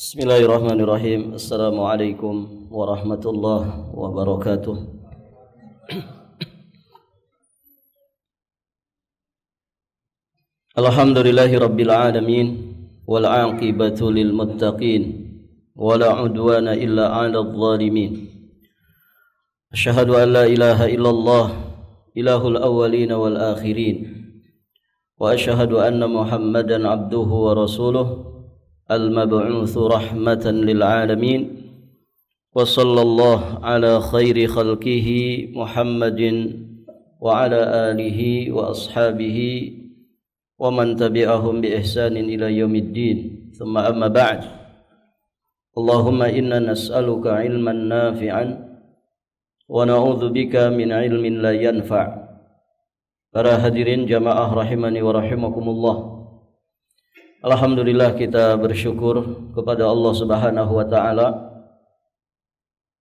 Bismillahirrahmanirrahim. Assalamualaikum warahmatullahi wabarakatuh. Alhamdulillahi rabbil alamin wal aqibatu lil muttaqin wala udwana illa 'alal zalimin. Asyhadu an la ilaha illallah ilahul awwalin wal akhirin wa asyhadu anna Muhammadan abduhu wa rasuluh المبعوث رحمة للعالمين وصلى الله على خير خلقه محمد وعلى آله وأصحابه ومن تبعهم بإحسان إلى يوم الدين ثم أما بعد اللهم إنا نسألك علما نافعا ونعوذ بك من علم لا ينفع. Para hadirin jamaah rahimani wa rahimakumullah, alhamdulillah kita bersyukur kepada Allah Subhanahu wa taala.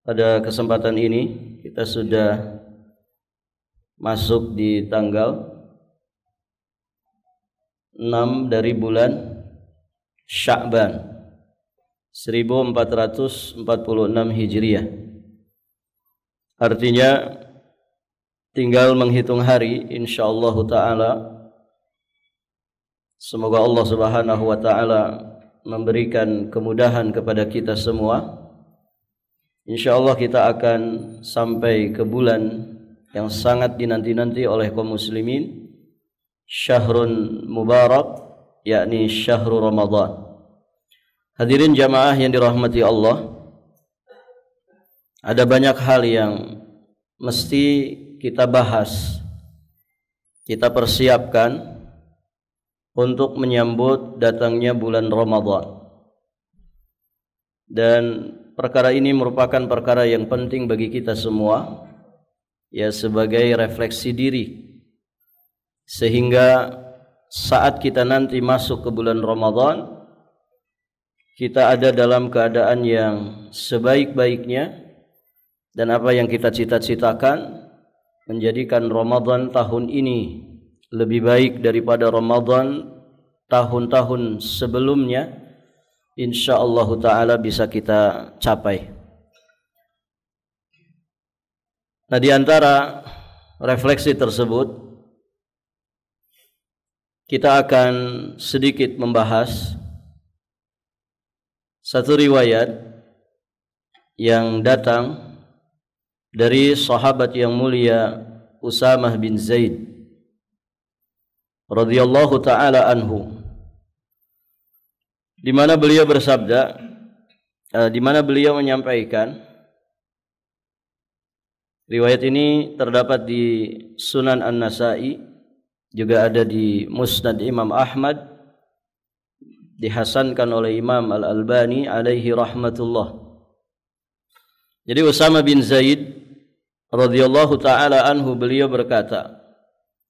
Pada kesempatan ini kita sudah masuk di tanggal 6 dari bulan Sya'ban 1446 Hijriah. Artinya tinggal menghitung hari, insyaallah taala. Semoga Allah Subhanahu wa taala memberikan kemudahan kepada kita semua. Insyaallah kita akan sampai ke bulan yang sangat dinanti-nanti oleh kaum muslimin, Syahrun Mubarak, yakni Syahrul Ramadan. Hadirin jamaah yang dirahmati Allah, ada banyak hal yang mesti kita bahas, kita persiapkan untuk menyambut datangnya bulan Ramadan. Dan perkara ini merupakan perkara yang penting bagi kita semua, ya, sebagai refleksi diri, sehingga saat kita nanti masuk ke bulan Ramadan, kita ada dalam keadaan yang sebaik-baiknya, dan apa yang kita cita-citakan menjadikan Ramadan tahun ini lebih baik daripada Ramadan tahun-tahun sebelumnya, insyaallah taala bisa kita capai. Nah, di antara refleksi tersebut kita akan sedikit membahas satu riwayat yang datang dari sahabat yang mulia Usamah bin Zaid radhiyallahu taala anhu, di mana beliau bersabda, di mana beliau menyampaikan, riwayat ini terdapat di Sunan An-Nasa'i, juga ada di Musnad Imam Ahmad, dihasankan oleh Imam Al-Albani alaihi rahmatullah. Jadi Usamah bin Zaid radhiyallahu taala anhu, beliau berkata,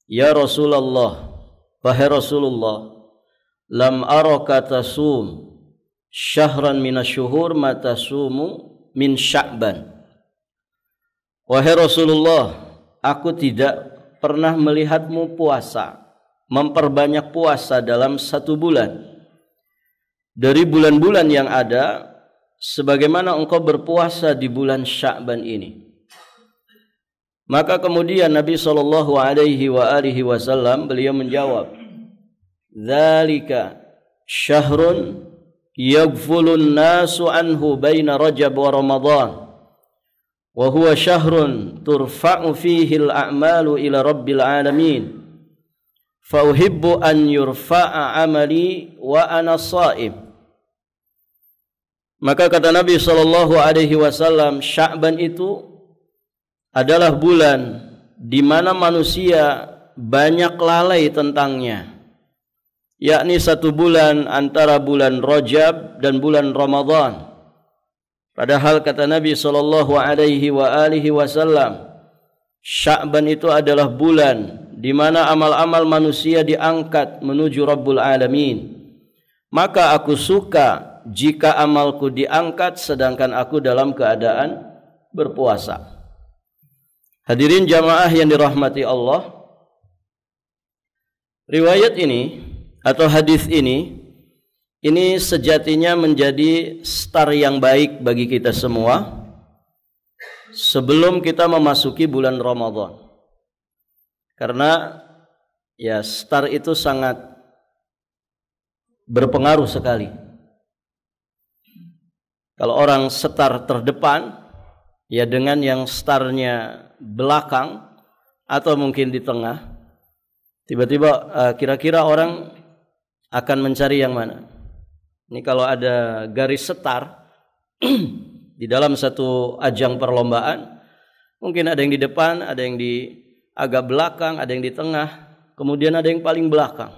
"Ya Rasulullah, wahai Rasulullah, lam araka tasum syahran minasyuhur ma tasumu min Sya'ban." Wahai Rasulullah, aku tidak pernah melihatmu puasa, memperbanyak puasa dalam satu bulan dari bulan-bulan yang ada, sebagaimana engkau berpuasa di bulan Sya'ban ini. Maka kemudian Nabi SAW beliau menjawab, "Dzalika syahrun yaghfulun nasu anhu baina Rajab wa Ramadan, wa huwa syahrun turfa'u fihi al-a'malu ila rabbil alamin, fa uhibbu an yurfa'a amali wa ana sha'im." Maka kata Nabi SAW, Sya'ban itu adalah bulan di mana manusia banyak lalai tentangnya, yakni satu bulan antara bulan Rajab dan bulan Ramadan. Padahal kata Nabi SAW, Sya'ban itu adalah bulan di mana amal-amal manusia diangkat menuju Rabbul Alamin. Maka aku suka jika amalku diangkat sedangkan aku dalam keadaan berpuasa. Hadirin jamaah yang dirahmati Allah, riwayat ini atau hadis ini ini sejatinya menjadi start yang baik bagi kita semua sebelum kita memasuki bulan Ramadan. Karena ya start itu sangat berpengaruh sekali. Kalau orang start terdepan, ya dengan yang startnya belakang atau mungkin di tengah, tiba-tiba kira-kira orang akan mencari yang mana? Ini kalau ada garis start di dalam satu ajang perlombaan, mungkin ada yang di depan, ada yang di agak belakang, ada yang di tengah, kemudian ada yang paling belakang.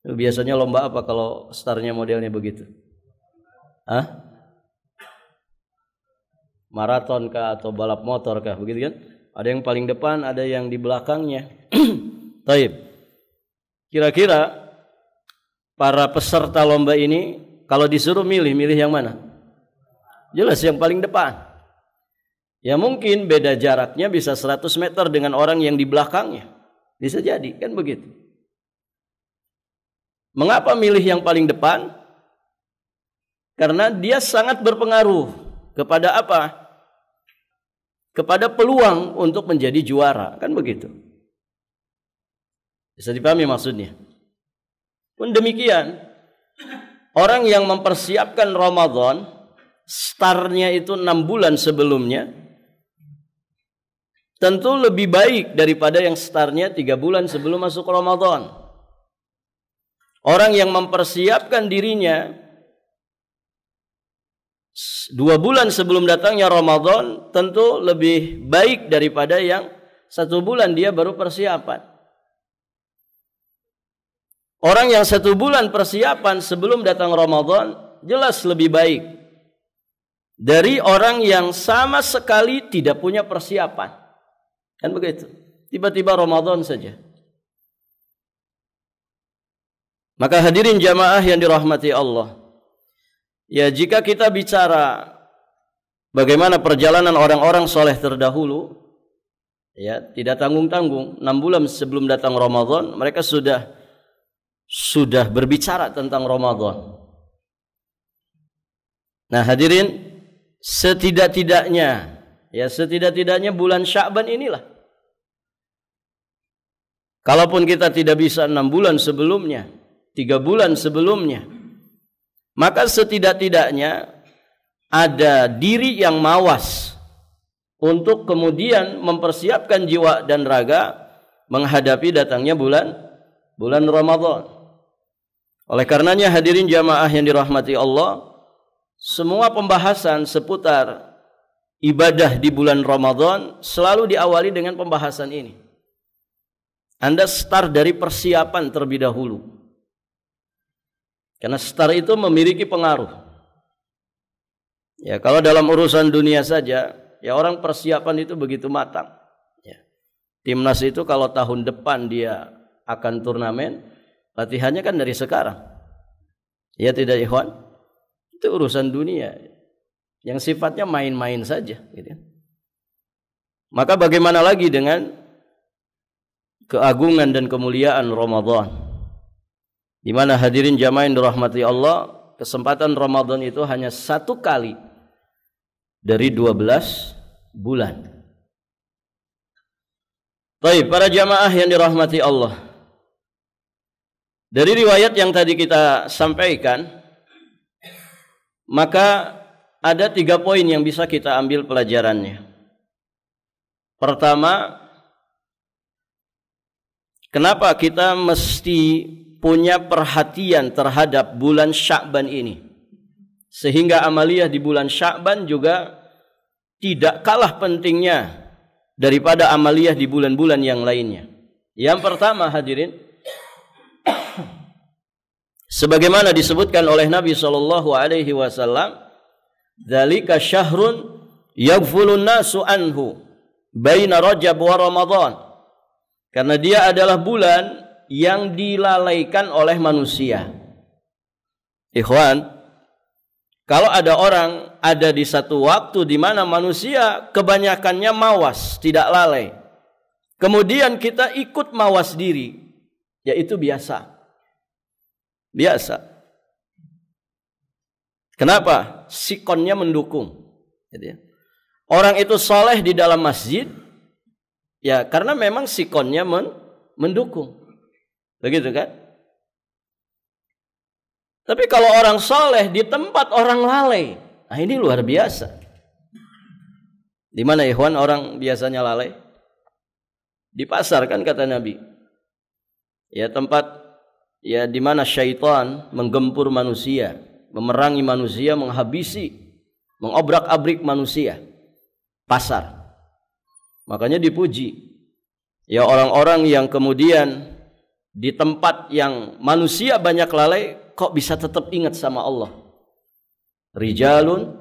Biasanya lomba apa kalau startnya modelnya begitu? Maraton kah atau balap motor kah, begitu kan? Ada yang paling depan, ada yang di belakangnya. Taib. Kira-kira para peserta lomba ini kalau disuruh milih yang mana? Jelas yang paling depan. Ya mungkin beda jaraknya bisa 100 meter dengan orang yang di belakangnya. Bisa jadi, kan begitu. Mengapa milih yang paling depan? Karena dia sangat berpengaruh kepada apa? Kepada peluang untuk menjadi juara, kan begitu. Bisa dipahami maksudnya? Pun demikian, orang yang mempersiapkan Ramadan, startnya itu 6 bulan sebelumnya, tentu lebih baik daripada yang startnya 3 bulan sebelum masuk Ramadan. Orang yang mempersiapkan dirinya 2 bulan sebelum datangnya Ramadan tentu lebih baik daripada yang 1 bulan dia baru persiapan. Orang yang 1 bulan persiapan sebelum datang Ramadan jelas lebih baik dari orang yang sama sekali tidak punya persiapan. Kan begitu. Tiba-tiba Ramadan saja. Maka hadirin jamaah yang dirahmati Allah. Ya, jika kita bicara bagaimana perjalanan orang-orang soleh terdahulu, ya tidak tanggung-tanggung, 6 bulan sebelum datang Ramadan mereka sudah berbicara tentang Ramadan. Nah hadirin, setidak-tidaknya bulan Sya'ban inilah. Kalaupun kita tidak bisa 6 bulan sebelumnya, 3 bulan sebelumnya, maka setidak-tidaknya ada diri yang mawas untuk kemudian mempersiapkan jiwa dan raga menghadapi datangnya bulan Ramadan. Oleh karenanya hadirin jamaah yang dirahmati Allah, semua pembahasan seputar ibadah di bulan Ramadan selalu diawali dengan pembahasan ini. Anda start dari persiapan terlebih dahulu. Karena start itu memiliki pengaruh. Ya, kalau dalam urusan dunia saja, ya orang persiapan itu begitu matang. Ya. Timnas itu kalau tahun depan dia akan turnamen, latihannya kan dari sekarang. Ya tidak ikhwan? Itu urusan dunia yang sifatnya main-main saja. Gitu. Maka bagaimana lagi dengan keagungan dan kemuliaan Ramadan? Di mana hadirin jamaah yang dirahmati Allah, kesempatan Ramadan itu hanya 1 kali dari 12 bulan. Baik, para jamaah yang dirahmati Allah. Dari riwayat yang tadi kita sampaikan, maka ada 3 poin yang bisa kita ambil pelajarannya. Pertama, kenapa kita mesti punya perhatian terhadap bulan Sya'ban ini, sehingga amaliyah di bulan Sya'ban juga tidak kalah pentingnya daripada amaliyah di bulan-bulan yang lainnya. Yang pertama hadirin, sebagaimana disebutkan oleh Nabi SAW, dzalika syahrun yaghfulun nasu anhu baina Rajab wa Ramadan. Karena dia adalah bulan yang dilalaikan oleh manusia. Ikhwan, kalau ada orang ada di satu waktu di mana manusia kebanyakannya mawas, tidak lalai, kemudian kita ikut mawas diri, yaitu biasa. Kenapa? Sikonnya mendukung. Gitu ya. Orang itu soleh di dalam masjid, ya karena memang sikonnya mendukung. Begitu kan? Tapi kalau orang soleh di tempat orang lalai, nah ini luar biasa. Di mana ikhwan orang biasanya lalai? Di pasar kan kata Nabi. Ya tempat ya di mana syaitan menggempur manusia, memerangi manusia, menghabisi, mengobrak-abrik manusia. Pasar. Makanya dipuji. Ya orang-orang yang kemudian di tempat yang manusia banyak lalai, kok bisa tetap ingat sama Allah. Rijalun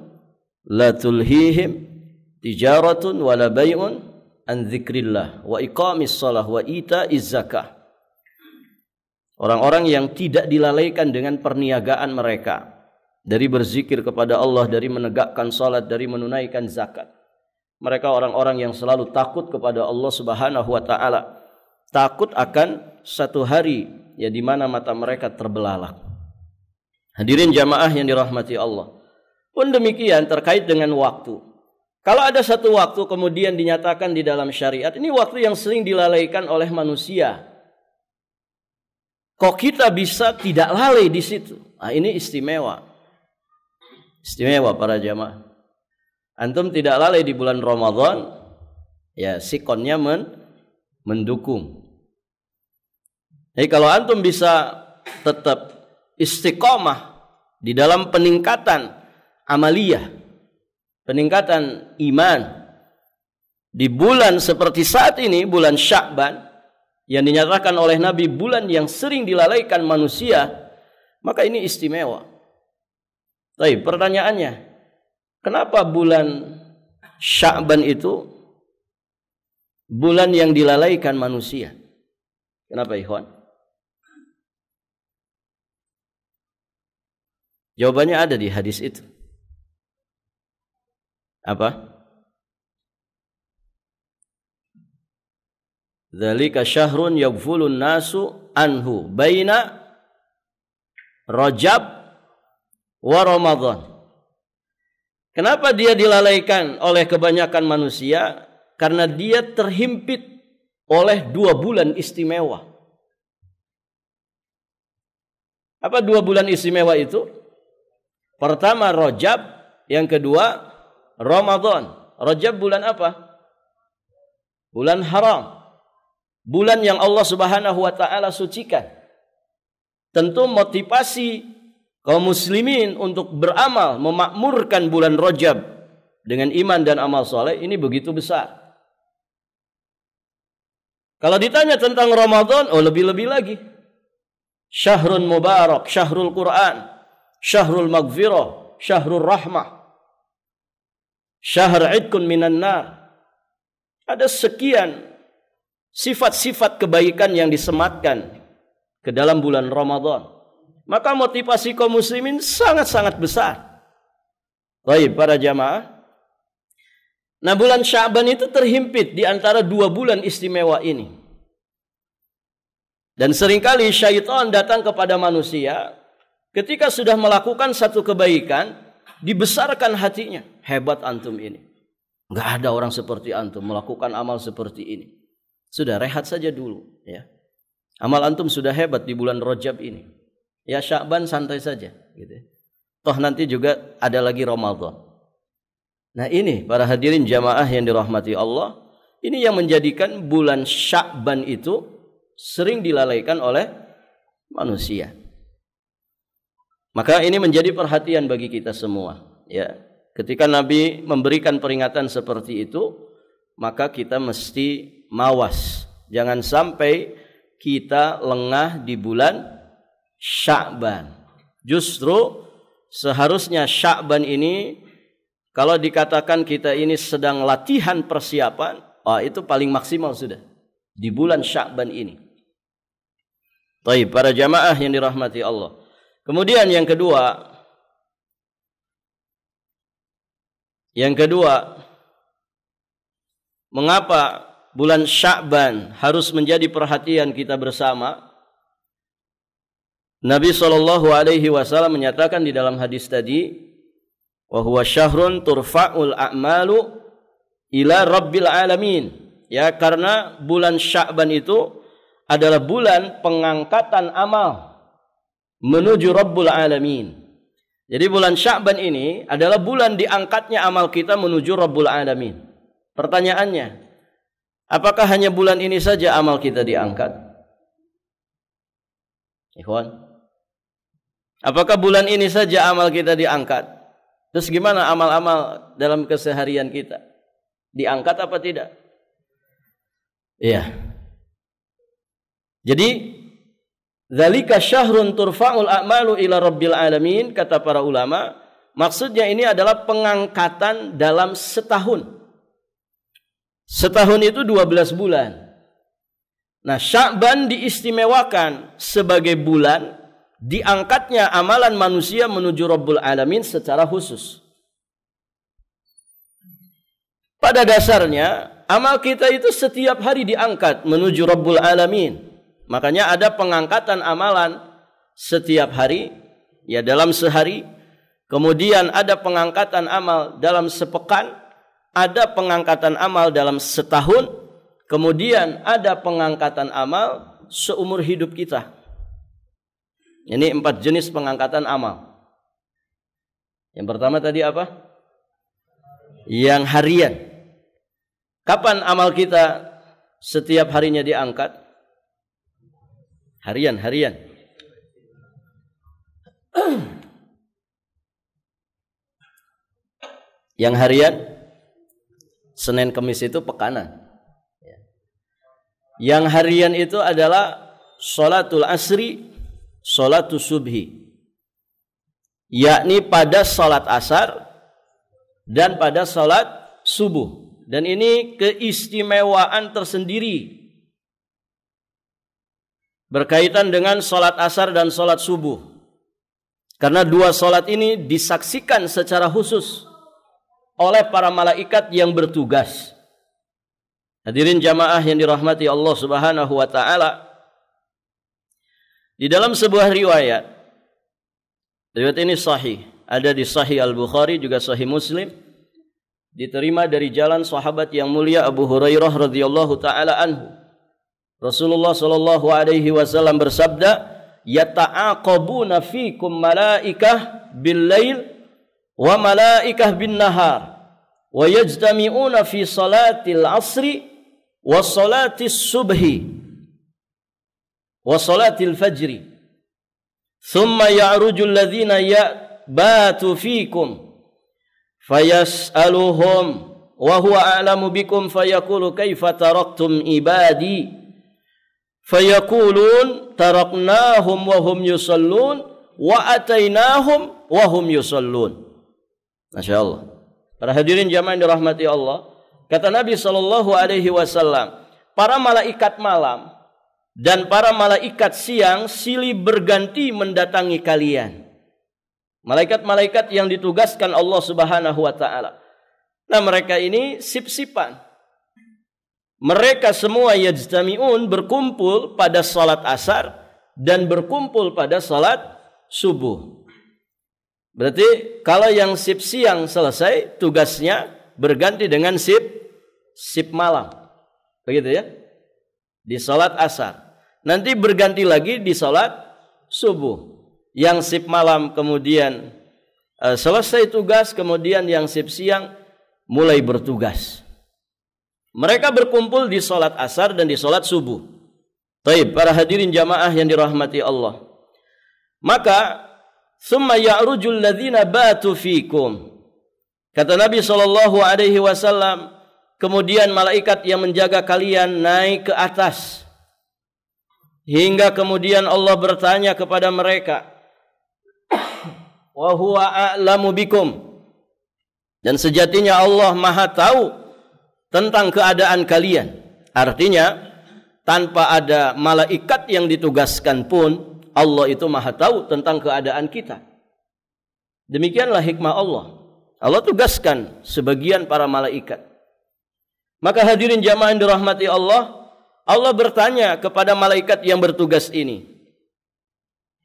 la tulhihim tijaratun wala bay'un an dzikrillah wa iqamis shalah wa ita'iz zakah. Orang-orang yang tidak dilalaikan dengan perniagaan mereka dari berzikir kepada Allah, dari menegakkan salat, dari menunaikan zakat. Mereka orang-orang yang selalu takut kepada Allah Subhanahu wa taala. Takut akan satu hari ya di mana mata mereka terbelalak. Hadirin jamaah yang dirahmati Allah. Pun demikian terkait dengan waktu. Kalau ada satu waktu kemudian dinyatakan di dalam syariat, ini waktu yang sering dilalaikan oleh manusia. Kok kita bisa tidak lalai di situ? Nah, ini istimewa. Istimewa para jamaah. Antum tidak lalai di bulan Ramadan, ya sikonnya mendukung. Jadi kalau antum bisa tetap istiqomah di dalam peningkatan amaliyah, peningkatan iman di bulan seperti saat ini, bulan Sya'ban, yang dinyatakan oleh Nabi bulan yang sering dilalaikan manusia, maka ini istimewa. Baik, pertanyaannya, kenapa bulan Sya'ban itu bulan yang dilalaikan manusia? Kenapa ikhwan? Jawabannya ada di hadis itu. Apa? Dzalika syahrun yaghfulun nasu anhu baina Rajab wa Ramadan. Kenapa dia dilalaikan oleh kebanyakan manusia? Karena dia terhimpit oleh 2 bulan istimewa. Apa 2 bulan istimewa itu? Pertama Rajab, yang kedua Ramadan. Rajab bulan apa? Bulan haram. Bulan yang Allah Subhanahu wa taala sucikan. Tentu motivasi kaum muslimin untuk beramal, memakmurkan bulan Rajab dengan iman dan amal soleh ini begitu besar. Kalau ditanya tentang Ramadan, oh lebih-lebih lagi. Syahrun mubarak, syahrul Quran, syahrul maghfirah, syahrul rahmah, syahr idkun minan nar. Ada sekian sifat-sifat kebaikan yang disematkan ke dalam bulan Ramadan. Maka motivasi kaum muslimin sangat-sangat besar. Baik para jamaah. Nah bulan Sya'ban itu terhimpit di antara 2 bulan istimewa ini. Dan seringkali syaitan datang kepada manusia ketika sudah melakukan satu kebaikan, dibesarkan hatinya. Hebat antum ini. Enggak ada orang seperti antum melakukan amal seperti ini. Sudah rehat saja dulu ya. Amal antum sudah hebat di bulan Rajab ini. Ya Sya'ban santai saja gitu. Toh nanti juga ada lagi Ramadan. Nah ini para hadirin jamaah yang dirahmati Allah, ini yang menjadikan bulan Sya'ban itu sering dilalaikan oleh manusia. Maka ini menjadi perhatian bagi kita semua ya. Ketika Nabi memberikan peringatan seperti itu, maka kita mesti mawas. Jangan sampai kita lengah di bulan Sya'ban. Justru seharusnya Sya'ban ini, kalau dikatakan kita ini sedang latihan persiapan, itu paling maksimal sudah di bulan Sya'ban ini. Baik, para jamaah yang dirahmati Allah. Kemudian yang kedua, mengapa bulan Sya'ban harus menjadi perhatian kita bersama? Nabi SAW menyatakan di dalam hadis tadi, Wa huwa syahrun turfa'ul a'malu ila rabbil alamin. Ya, karena bulan Sya'ban itu adalah bulan pengangkatan amal menuju Rabbul Alamin. Jadi bulan Sya'ban ini adalah bulan diangkatnya amal kita menuju Rabbul Alamin. Pertanyaannya, apakah hanya bulan ini saja amal kita diangkat? Ikhwan, apakah bulan ini saja amal kita diangkat? Terus gimana amal-amal dalam keseharian kita? Diangkat apa tidak? Iya. Jadi, dzalika syahrun turfa'ul a'malu ila rabbil alamin, kata para ulama, maksudnya ini adalah pengangkatan dalam setahun. Setahun itu 12 bulan. Nah, Sya'ban diistimewakan sebagai bulan diangkatnya amalan manusia menuju Rabbul Alamin secara khusus. Pada dasarnya, amal kita itu setiap hari diangkat menuju Rabbul Alamin. Makanya ada pengangkatan amalan setiap hari, ya dalam sehari. Kemudian ada pengangkatan amal dalam sepekan, ada pengangkatan amal dalam setahun, kemudian ada pengangkatan amal seumur hidup kita. Ini 4 jenis pengangkatan amal. Yang pertama tadi apa? Yang harian. Kapan amal kita setiap harinya diangkat? Harian. Yang harian, Senin Kamis itu pekanan. Yang harian itu adalah sholatul asri, sholatul subhi, yakni pada sholat asar dan pada sholat subuh. Dan ini keistimewaan tersendiri berkaitan dengan sholat asar dan sholat subuh, karena dua sholat ini disaksikan secara khusus oleh para malaikat yang bertugas. Hadirin jamaah yang dirahmati Allah Subhanahu wa taala, di dalam sebuah riwayat ini sahih, ada di Sahih Al-Bukhari juga Sahih Muslim, diterima dari jalan sahabat yang mulia Abu Hurairah radhiyallahu taala anhu. Rasulullah sallallahu alaihi wasallam bersabda, "Yata'aqabuna fikum malaikah bil-lail wa malaikah bin-nahar, wa yajtami'una fi salatil asri wa salatis subhi wa salatil fajri. Thumma ya'ruju alladhina ya'batu fikum fayas'aluhum wa huwa a'lamu bikum fayaqulu kaifa taraktum ibadi fayaqulun taraknahum wa hum yusallun wa atainahum wa hum yusallun." Masya Allah. Para hadirin jamaah yang dirahmati Allah, kata Nabi sallallahu alaihi wasallam, para malaikat malam dan para malaikat siang silih berganti mendatangi kalian. Malaikat-malaikat yang ditugaskan Allah Subhanahu wa taala. Nah, mereka ini sip-sipan. Mereka semua yajtami'un, berkumpul pada salat asar dan berkumpul pada salat subuh. Berarti kalau yang sip siang selesai, tugasnya berganti dengan sip malam. Begitu ya? Di salat asar. Nanti berganti lagi di salat subuh. Yang sip malam kemudian selesai tugas, kemudian yang sip siang mulai bertugas. Mereka berkumpul di salat asar dan di salat subuh. Taib, para hadirin jamaah yang dirahmati Allah. Maka summa ya'rujul ladzina batu fikum. Kata Nabi sallallahu alaihi wasallam, kemudian malaikat yang menjaga kalian naik ke atas. Hingga kemudian Allah bertanya kepada mereka, wa huwa a'lamu bikum. Dan sejatinya Allah Maha tahu tentang keadaan kalian. Artinya, tanpa ada malaikat yang ditugaskan pun, Allah itu Maha tahu tentang keadaan kita. Demikianlah hikmah Allah. Allah tugaskan sebagian para malaikat. Maka hadirin jamaah yang dirahmati Allah, Allah bertanya kepada malaikat yang bertugas ini.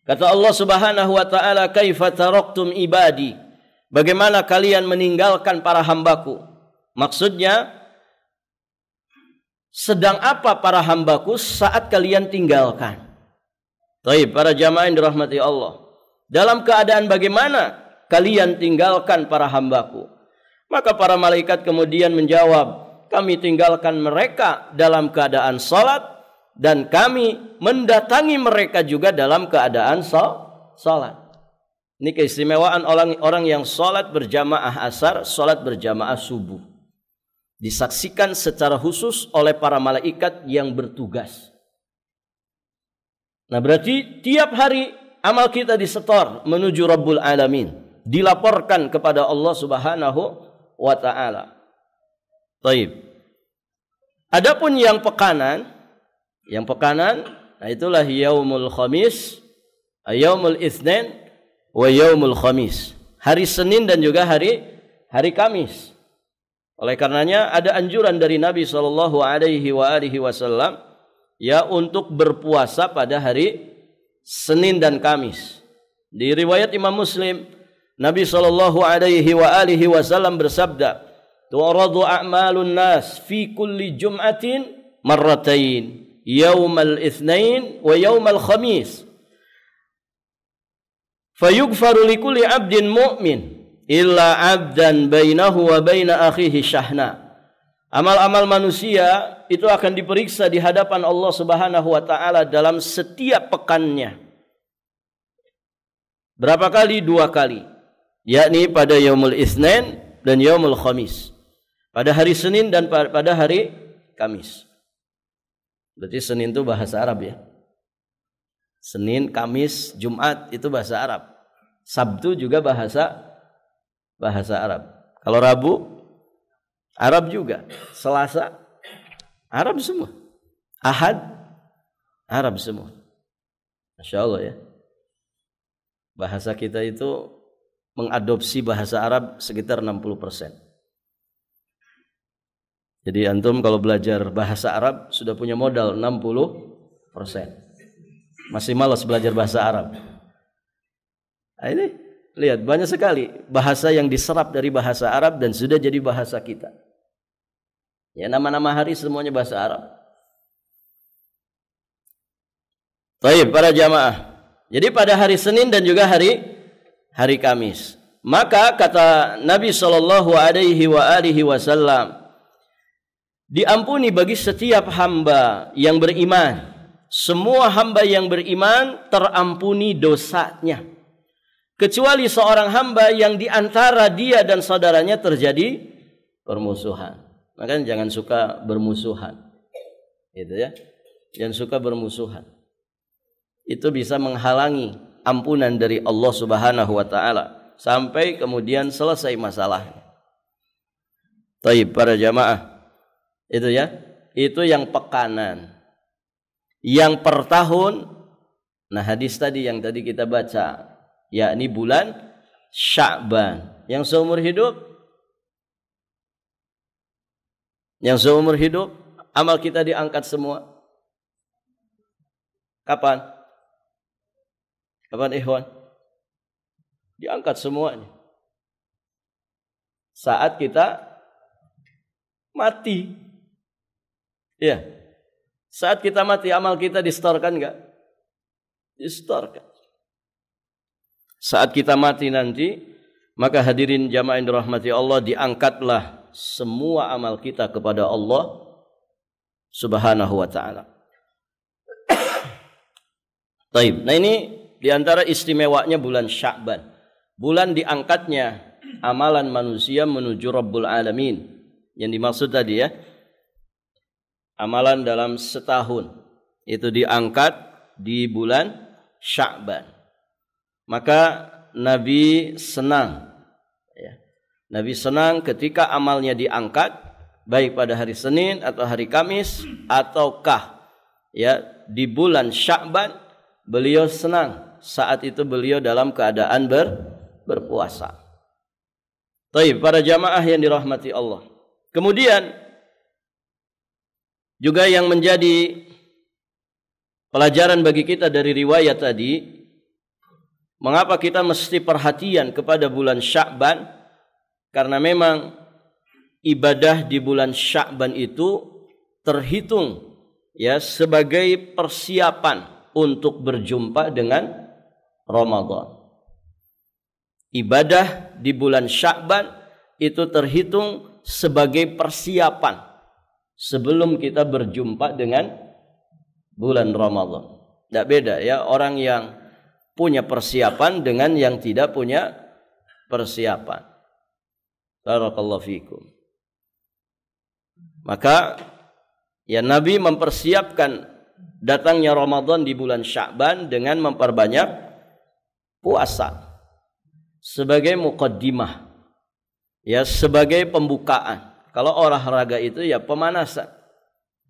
Kata Allah Subhanahu wa taala, "Kaifa taraktum ibadi?" bagaimana kalian meninggalkan para hambaku? Maksudnya, sedang apa para hambaku saat kalian tinggalkan? Baik, para jamaah yang dirahmati Allah, dalam keadaan bagaimana kalian tinggalkan para hambaku? Maka para malaikat kemudian menjawab, kami tinggalkan mereka dalam keadaan salat, dan kami mendatangi mereka juga dalam keadaan salat. Ini keistimewaan orang yang salat berjamaah asar, salat berjamaah subuh, disaksikan secara khusus oleh para malaikat yang bertugas. Nah, berarti tiap hari amal kita disetor menuju Rabbul Alamin, dilaporkan kepada Allah Subhanahu wa ta'ala. Taib. Adapun yang pekanan, nah itulah yaumul khamis, yaumul itsnin wa yaumul khamis. Hari Senin dan juga hari Kamis. Oleh karenanya ada anjuran dari Nabi SAW ya untuk berpuasa pada hari Senin dan Kamis. Di riwayat Imam Muslim, Nabi SAW bersabda, tu'radu a'malun nas fi kulli jum'atin marratain, yaumal itsnain wa yaumal khamis. Fayughfaru likulli 'abdin mu'min illa 'abdan bainahu wa baina akhihi syahna. Amal-amal manusia itu akan diperiksa di hadapan Allah Subhanahu wa taala dalam setiap pekannya. Berapa kali? 2 kali. Yakni pada yaumul itsnin dan yaumul khamis. Pada hari Senin dan pada hari Kamis. Berarti Senin itu bahasa Arab ya. Senin, Kamis, Jumat itu bahasa Arab. Sabtu juga bahasa Arab. Kalau Rabu, Arab juga. Selasa, Arab semua. Ahad, Arab semua. Masya Allah ya. Bahasa kita itu mengadopsi bahasa Arab sekitar 60%. Jadi antum kalau belajar bahasa Arab sudah punya modal 60%. Masih malas belajar bahasa Arab. Nah, ini lihat banyak sekali bahasa yang diserap dari bahasa Arab dan sudah jadi bahasa kita. Ya, nama-nama hari semuanya bahasa Arab. Baik, para jamaah. Jadi pada hari Senin dan juga hari Kamis. Maka kata Nabi SAW, diampuni bagi setiap hamba yang beriman. Semua hamba yang beriman terampuni dosanya, kecuali seorang hamba yang diantara dia dan saudaranya terjadi permusuhan. Maka jangan suka bermusuhan, gitu ya. Jangan suka bermusuhan. Itu bisa menghalangi ampunan dari Allah Subhanahu wa taala sampai kemudian selesai masalahnya. Taib, para jamaah. Itu ya. Itu yang pekanan. Yang per tahun, nah hadis tadi yang tadi kita baca, yakni bulan Sya'ban. Yang seumur hidup amal kita diangkat semua. Kapan ikhwan? Diangkat semuanya saat kita mati. Ya, saat kita mati amal kita distorkan enggak? Distorkan. Saat kita mati nanti, maka hadirin jamaah yang dirahmati Allah, diangkatlah semua amal kita kepada Allah Subhanahu wa taala. Taib. Nah, ini di antara istimewanya bulan Sya'ban. Bulan diangkatnya amalan manusia menuju Rabbul Alamin. Yang dimaksud tadi ya, amalan dalam setahun itu diangkat di bulan Sya'ban. Maka Nabi senang ya. Nabi senang ketika amalnya diangkat, baik pada hari Senin atau hari Kamis ataukah ya di bulan Sya'ban. Beliau senang saat itu beliau dalam keadaan berpuasa. Baik, para jamaah yang dirahmati Allah. Kemudian juga yang menjadi pelajaran bagi kita dari riwayat tadi, Mengapa kita mesti perhatian kepada bulan Sya'ban? Karena memang ibadah di bulan Sya'ban itu terhitung ya sebagai persiapan untuk berjumpa dengan Ramadan. Ibadah di bulan Sya'ban itu terhitung sebagai persiapan sebelum kita berjumpa dengan bulan Ramadan. Tidak beda ya orang yang punya persiapan dengan yang tidak punya persiapan. Barakallahu fikum. Maka ya Nabi mempersiapkan datangnya Ramadan di bulan Sya'ban dengan memperbanyak puasa sebagai muqaddimah. Ya sebagai pembukaan. Kalau olahraga itu ya pemanasan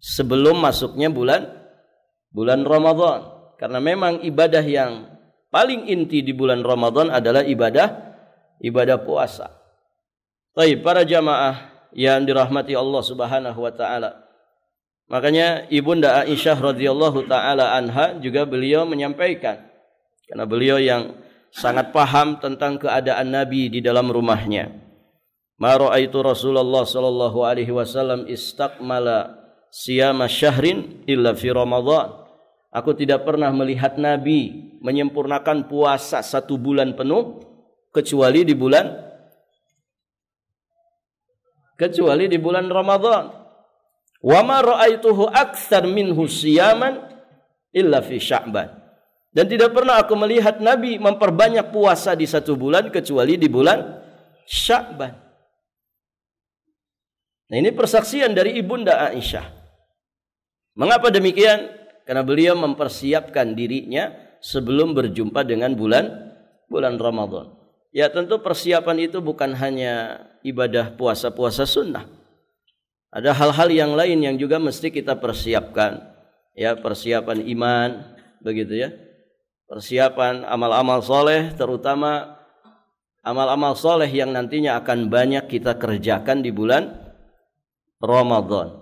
sebelum masuknya bulan Ramadan. Karena memang ibadah yang paling inti di bulan Ramadan adalah ibadah puasa. Baik, para jamaah yang dirahmati Allah Subhanahu wa taala. Makanya Ibunda Aisyah radhiyallahu taala anha juga beliau menyampaikan, karena beliau yang sangat paham tentang keadaan Nabi di dalam rumahnya. Ma ra'aitu Rasulullah sallallahu alaihi wasallam istakmala siyama syahrin illa fi Ramadan. Aku tidak pernah melihat Nabi menyempurnakan puasa 1 bulan penuh kecuali di bulan Ramadan. Wa ma ra'aituhu aktsar minhu siyaman illa fi Sya'ban. Dan tidak pernah aku melihat Nabi memperbanyak puasa di 1 bulan kecuali di bulan Sya'ban. Nah, ini persaksian dari Ibunda Aisyah. Mengapa demikian? Karena beliau mempersiapkan dirinya sebelum berjumpa dengan bulan Ramadan. Ya tentu persiapan itu bukan hanya ibadah puasa-puasa sunnah. Ada hal-hal yang lain yang juga mesti kita persiapkan. Ya, persiapan iman, begitu ya. Persiapan amal-amal soleh, terutama amal-amal soleh yang nantinya akan banyak kita kerjakan di bulan Ramadan.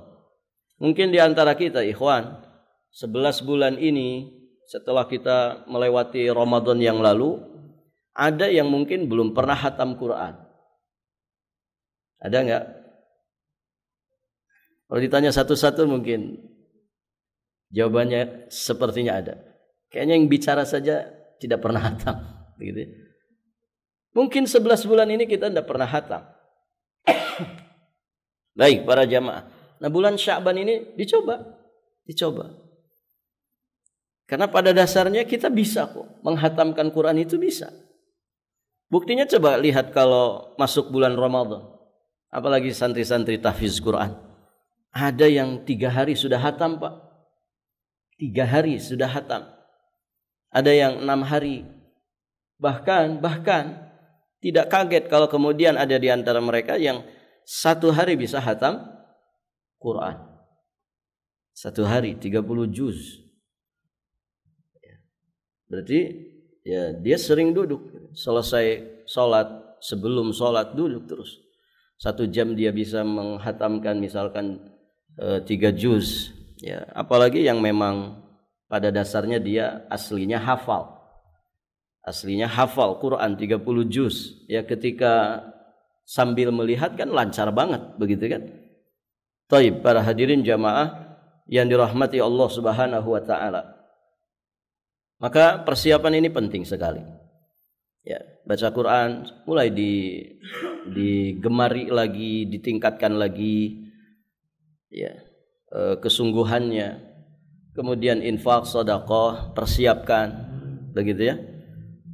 Mungkin di antara kita, ikhwan, 11 bulan ini setelah kita melewati Ramadan yang lalu, ada yang mungkin belum pernah khatam Quran. Ada enggak? Kalau ditanya satu-satu mungkin jawabannya sepertinya ada. Kayaknya yang bicara saja tidak pernah khatam, begitu. Mungkin 11 bulan ini kita tidak pernah khatam. Baik, para jamaah. Nah, bulan Sya'ban ini dicoba. Karena pada dasarnya kita bisa kok menghatamkan Quran, itu bisa. Buktinya coba lihat kalau masuk bulan Ramadan, apalagi santri-santri tahfiz Quran, ada yang 3 hari sudah hatam, Pak. 3 hari sudah hatam. Ada yang 6 hari. Bahkan tidak kaget kalau kemudian ada di antara mereka yang 1 hari bisa hatam Quran. 1 hari 30 juz. Berarti ya dia sering duduk, selesai sholat, sebelum sholat duduk terus. 1 jam dia bisa menghatamkan misalkan 3 juz. Ya, apalagi yang memang pada dasarnya dia aslinya hafal Quran 30 juz. Ya, ketika sambil melihat kan lancar banget, begitu kan? Taib, para hadirin jamaah yang dirahmati Allah Subhanahu wa taala. Maka persiapan ini penting sekali. Ya, baca Quran mulai digemari lagi, ditingkatkan lagi. Ya, kesungguhannya. Kemudian infak, sedekah, persiapkan, begitu ya.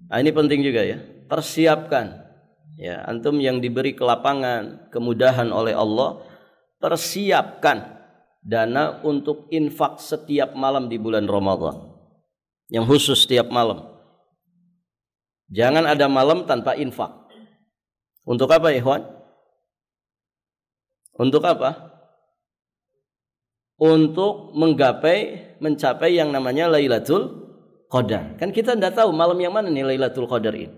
Nah, ini penting juga ya. Persiapkan. Ya, antum yang diberi kelapangan, kemudahan oleh Allah, persiapkan dana untuk infak setiap malam di bulan Ramadan. Yang khusus setiap malam. Jangan ada malam tanpa infak. Untuk apa, ikhwan? Untuk apa? Untuk mencapai yang namanya Lailatul Qadar. Kan kita tidak tahu malam yang mana nih Lailatul Qadar ini.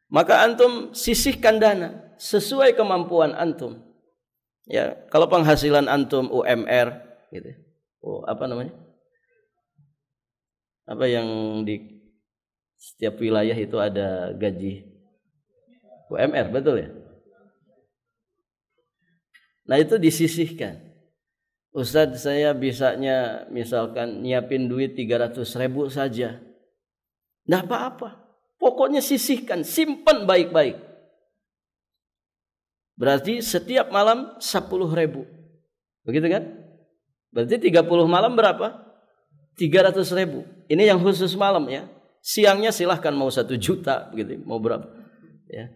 Maka antum sisihkan dana sesuai kemampuan antum. Ya, kalau penghasilan antum UMR gitu. Apa namanya? Apa yang di Setiap wilayah itu ada gaji UMR, betul ya? Nah itu disisihkan. Ustadz, saya bisanya misalkan nyiapin duit 300.000 saja. Nggak apa-apa. Pokoknya sisihkan, simpan baik-baik. Berarti setiap malam 10.000. Begitu kan? Berarti 30 malam berapa? 300.000. Ini yang khusus malam ya. Siangnya silahkan mau 1 juta begitu, mau berapa? Ya.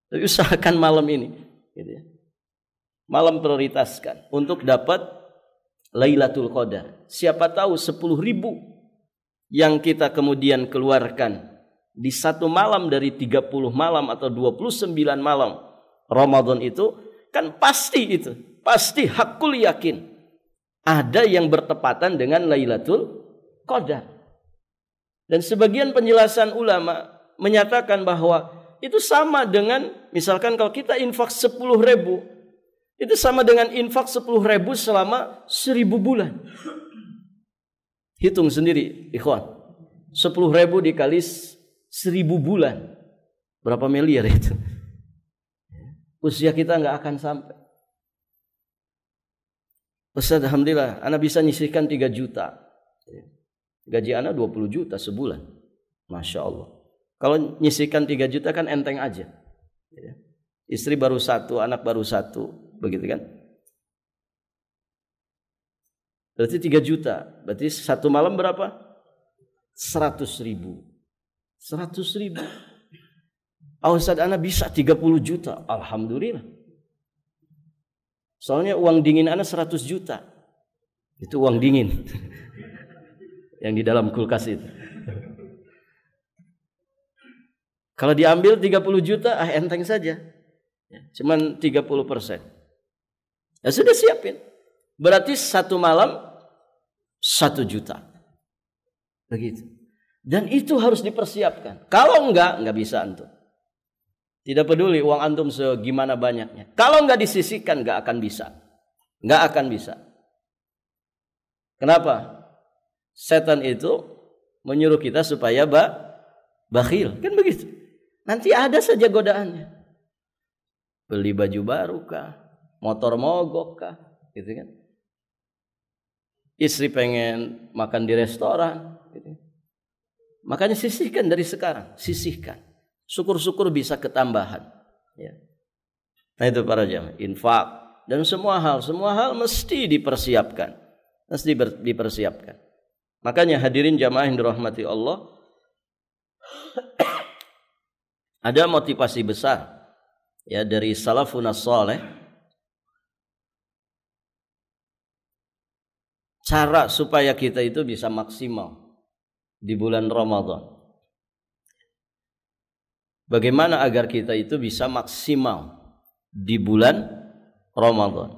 Tapi usahakan malam ini, gitu ya. Malam prioritaskan untuk dapat Lailatul Qadar. Siapa tahu 10.000 yang kita kemudian keluarkan di 1 malam dari 30 malam atau 29 malam Ramadan itu, kan pasti itu, pasti hakul yakin ada yang bertepatan dengan Lailatul Qadar. Dan sebagian penjelasan ulama menyatakan bahwa itu sama dengan misalkan kalau kita infak 10.000, itu sama dengan infak 10.000 selama 1.000 bulan. Hitung sendiri, ikhwan. 10.000 dikali 1.000 bulan. Berapa miliar itu? Usia kita nggak akan sampai. Ustaz, alhamdulillah, ana bisa nyisihkan 3 juta. Gaji ana 20 juta sebulan. Masya Allah. Kalau nyisihkan 3 juta kan enteng aja. Istri baru 1, anak baru 1. Begitu kan? Berarti 3 juta. Berarti 1 malam berapa? 100.000. 100.000. Ustaz, ana bisa 30 juta. Alhamdulillah. Soalnya uang dingin ana 100 juta. Itu uang dingin. Yang di dalam kulkas itu. Kalau diambil 30 juta, enteng saja. Cuman 30%. Ya sudah siapin. Berarti 1 malam 1 juta. Begitu. Dan itu harus dipersiapkan. Kalau enggak bisa antum. Tidak peduli uang antum segimana banyaknya. Kalau enggak disisihkan, enggak akan bisa. Enggak akan bisa. Kenapa? Setan itu menyuruh kita supaya bakhil. Kan begitu. Nanti ada saja godaannya. Beli baju baru kah? Motor mogok kah? Gitu kan. Istri pengen makan di restoran. Gitu. Makanya sisihkan dari sekarang. Sisihkan. Syukur-syukur bisa ketambahan. Ya. Nah itu para jamaah. Infak. Dan semua hal mesti dipersiapkan. Mesti dipersiapkan. Makanya hadirin jamaah yang dirahmati Allah. Ada motivasi besar. Ya, dari salafun as-salih. Cara supaya kita itu bisa maksimal di bulan Ramadan. Bagaimana agar kita itu bisa maksimal di bulan Ramadan?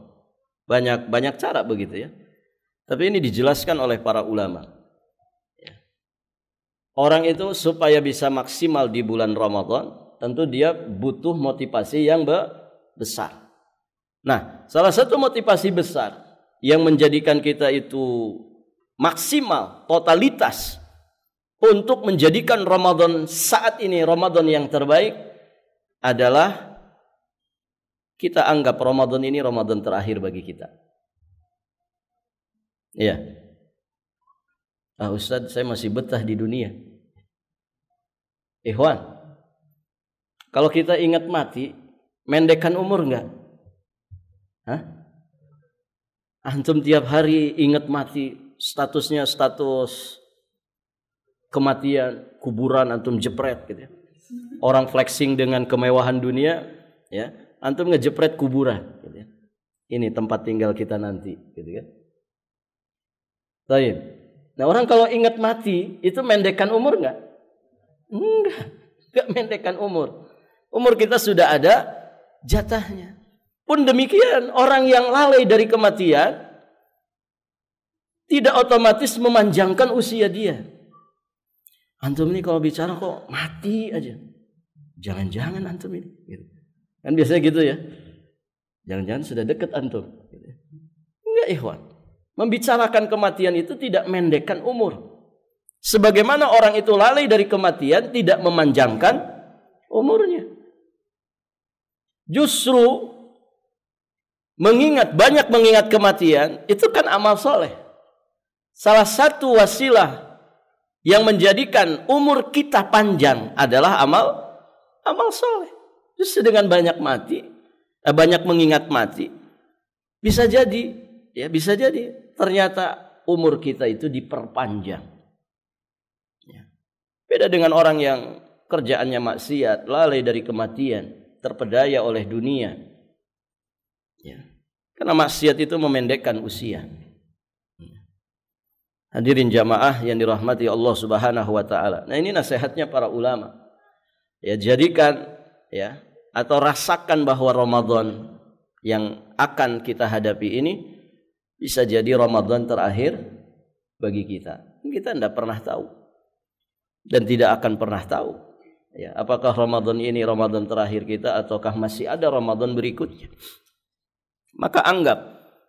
Banyak cara begitu ya. Tapi ini dijelaskan oleh para ulama. Orang itu supaya bisa maksimal di bulan Ramadan, tentu dia butuh motivasi yang besar. Nah, salah satu motivasi besar yang menjadikan kita itu maksimal, totalitas untuk menjadikan Ramadan saat ini Ramadan yang terbaik adalah kita anggap Ramadan ini Ramadan terakhir bagi kita. Iya. Ustaz, saya masih betah di dunia. Ikhwan, kalau kita ingat mati, mendekkan umur enggak? Hah? Antum tiap hari ingat mati, statusnya status kematian, kuburan antum jepret gitu ya. Orang flexing dengan kemewahan dunia, ya, antum ngejepret kuburan gitu ya. Ini tempat tinggal kita nanti gitu kan. Baik. Nah, orang kalau ingat mati, itu mendekkan umur enggak? Enggak mendekkan umur. Umur kita sudah ada jatahnya. Pun demikian, orang yang lalai dari kematian tidak otomatis memanjangkan usia dia. Antum ini kalau bicara kok mati aja. Jangan-jangan antum ini. Gitu. Kan biasanya gitu ya. Jangan-jangan sudah dekat antum. Gitu. Enggak, ikhwan. Membicarakan kematian itu tidak mendekkan umur. Sebagaimana orang itu lalai dari kematian, tidak memanjangkan umurnya. Justru banyak mengingat kematian, itu kan amal soleh. Salah satu wasilah yang menjadikan umur kita panjang adalah amal soleh. Justru dengan banyak mengingat mati, bisa jadi ternyata umur kita itu diperpanjang. Beda dengan orang yang kerjaannya maksiat, lalai dari kematian, terpedaya oleh dunia. Karena maksiat itu memendekkan usia. Hadirin jamaah yang dirahmati Allah Subhanahu wa taala. Nah, ini nasihatnya para ulama. Jadikan atau rasakan bahwa Ramadan yang akan kita hadapi ini bisa jadi Ramadan terakhir bagi kita. Kita tidak pernah tahu dan tidak akan pernah tahu apakah Ramadan ini Ramadan terakhir kita ataukah masih ada Ramadan berikutnya. Maka anggap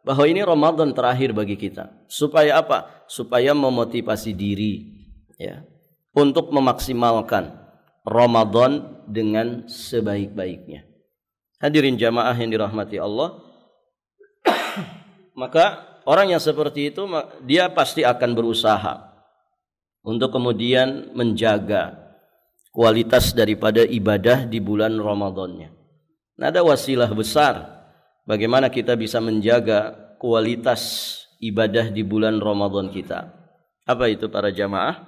bahwa ini Ramadan terakhir bagi kita. Supaya apa? Supaya memotivasi diri untuk memaksimalkan Ramadan dengan sebaik-baiknya. Hadirin jamaah yang dirahmati Allah. Maka orang yang seperti itu dia pasti akan berusaha untuk kemudian menjaga kualitas daripada ibadah di bulan Ramadannya. Nah, ada wasilah besar bagaimana kita bisa menjaga kualitas ibadah di bulan Ramadan kita. Apa itu para jamaah?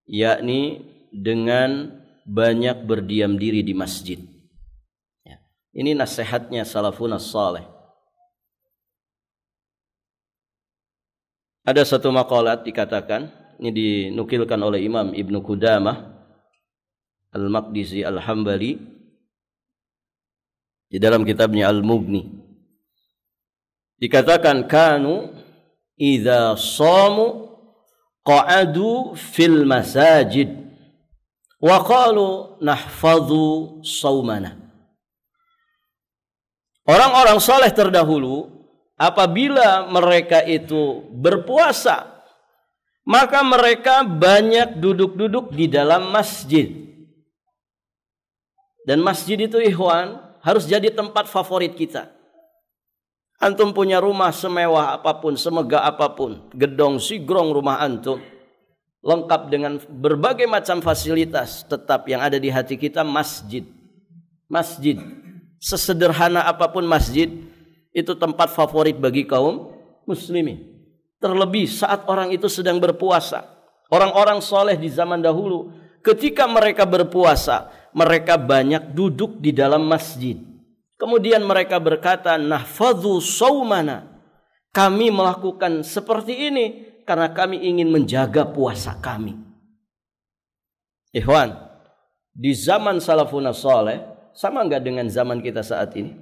Yakni dengan banyak berdiam diri di masjid. Ini nasihatnya salafun as-salih. Ada satu maqalat dikatakan, ini dinukilkan oleh Imam Ibnu Qudamah Al-Maqdisi Al-Hambali di dalam kitabnya Al-Mughni. Dikatakan kanu idza shamu qa'adu fil masajid wa qalu nahfadhu shaumana. Orang-orang saleh terdahulu apabila mereka itu berpuasa, maka mereka banyak duduk-duduk di dalam masjid. Dan masjid itu ikhwan harus jadi tempat favorit kita. Antum punya rumah semewah apapun, semegah apapun, gedong sigrong rumah antum, lengkap dengan berbagai macam fasilitas, tetap yang ada di hati kita masjid. Masjid, sesederhana apapun masjid, itu tempat favorit bagi kaum muslimin. Terlebih saat orang itu sedang berpuasa. Orang-orang soleh di zaman dahulu, ketika mereka berpuasa, mereka banyak duduk di dalam masjid. Kemudian mereka berkata, nahfadhu shaumana. Kami melakukan seperti ini karena kami ingin menjaga puasa kami. Ikhwan, di zaman salafun saleh sama enggak dengan zaman kita saat ini?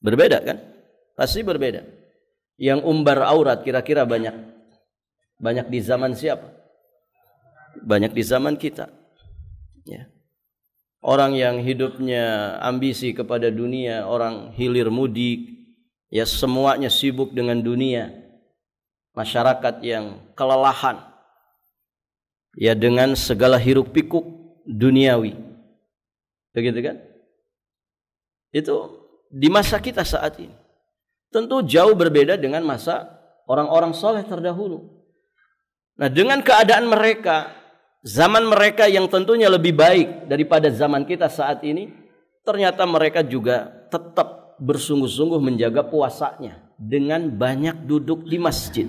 Berbeda kan? Pasti berbeda. Yang umbar aurat kira-kira banyak di zaman siapa? Banyak di zaman kita. Orang yang hidupnya ambisi kepada dunia, orang hilir mudik, semuanya sibuk dengan dunia. Masyarakat yang kelelahan, dengan segala hiruk pikuk duniawi. Begitu kan? Itu di masa kita saat ini. Tentu jauh berbeda dengan masa orang-orang soleh terdahulu. Nah, dengan keadaan mereka, zaman mereka yang tentunya lebih baik daripada zaman kita saat ini, ternyata mereka juga tetap bersungguh-sungguh menjaga puasanya dengan banyak duduk di masjid.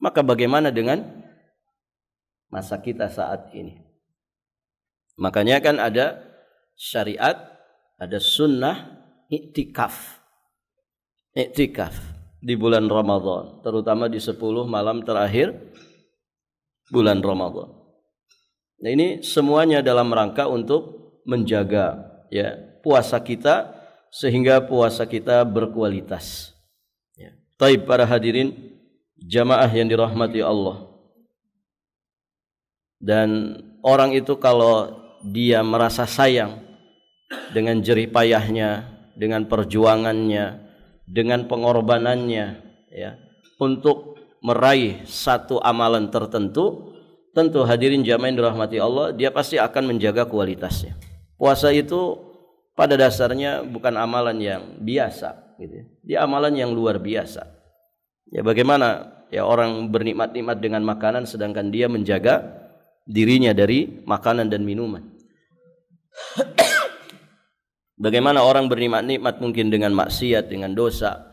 Maka bagaimana dengan masa kita saat ini? Makanya kan ada syariat, ada sunnah iktikaf. Iktikaf di bulan Ramadan, terutama di 10 malam terakhir bulan Ramadan. Nah, ini semuanya dalam rangka untuk menjaga puasa kita sehingga puasa kita berkualitas. Taib para hadirin jamaah yang dirahmati Allah. Dan orang itu kalau dia merasa sayang dengan jerih payahnya, dengan perjuangannya, dengan pengorbanannya untuk meraih satu amalan tertentu, tentu hadirin jamaah yang dirahmati Allah, dia pasti akan menjaga kualitasnya. Puasa itu pada dasarnya bukan amalan yang biasa, gitu. Dia amalan yang luar biasa. Ya bagaimana ya orang bernikmat-nikmat dengan makanan sedangkan dia menjaga dirinya dari makanan dan minuman. Bagaimana orang bernikmat-nikmat mungkin dengan maksiat, dengan dosa.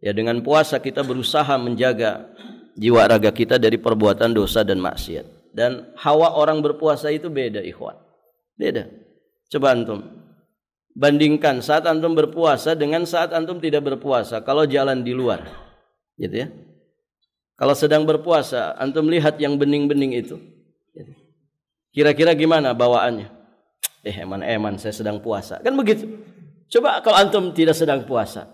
Ya dengan puasa kita berusaha menjaga jiwa raga kita dari perbuatan dosa dan maksiat. Dan hawa orang berpuasa itu beda, ikhwan. Beda. Coba antum bandingkan saat antum berpuasa dengan saat antum tidak berpuasa. Kalau jalan di luar, gitu ya. Kalau sedang berpuasa, antum lihat yang bening-bening itu. Kira-kira gimana bawaannya? Eman-eman saya sedang puasa. Kan begitu. Coba kalau antum tidak sedang puasa.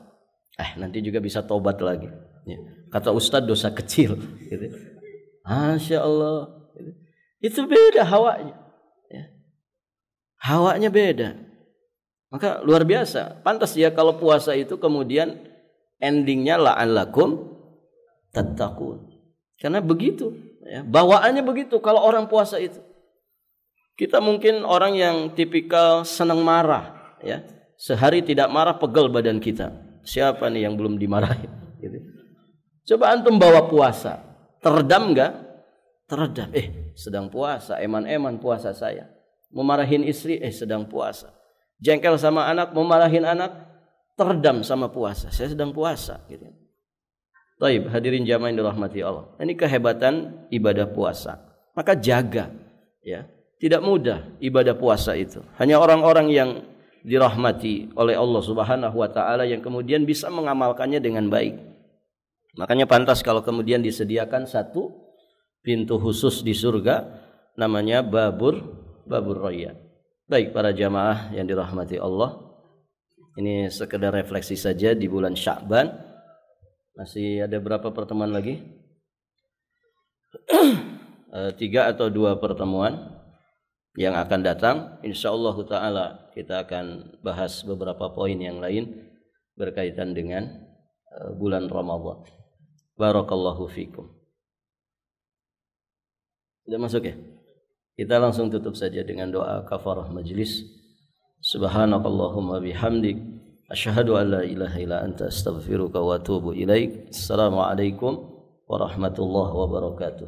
Nanti juga bisa tobat lagi. Ya. Kata Ustadz dosa kecil. Gitu. Masya Allah. Gitu. Itu beda hawanya. Ya. Hawanya beda. Maka luar biasa. Pantas ya kalau puasa itu kemudian endingnya la'allakum tattaqun. Karena begitu. Ya. Bawaannya begitu kalau orang puasa itu. Kita mungkin orang yang tipikal senang marah. Ya. Sehari tidak marah pegel badan kita. Siapa nih yang belum dimarahin? Gitu. Coba antum bawa puasa, teredam enggak? Teredam. Sedang puasa, eman-eman puasa saya. Memarahin istri, sedang puasa. Jengkel sama anak, memarahin anak, teredam sama puasa. Saya sedang puasa. Gitu. Taib, hadirin jamaah yang dirahmati Allah. Ini kehebatan ibadah puasa. Maka jaga, ya. Tidak mudah ibadah puasa itu. Hanya orang-orang yang dirahmati oleh Allah Subhanahu wa taala yang kemudian bisa mengamalkannya dengan baik. Makanya pantas kalau kemudian disediakan satu pintu khusus di surga namanya babur rayyan. Baik para jamaah yang dirahmati Allah, ini sekedar refleksi saja di bulan Sya'ban. Masih ada berapa pertemuan lagi? 3 atau 2 pertemuan yang akan datang. Insyaallah ta'ala kita akan bahas beberapa poin yang lain berkaitan dengan bulan Ramadan. Barakallahu fikum. Sudah masuk ya? Kita langsung tutup saja dengan doa kafarah majlis. Subhanakallahumma bihamdik asyhadu an la ilaha illa anta astaghfiruka wa atubu ilaik. Assalamualaikum warahmatullahi wabarakatuh.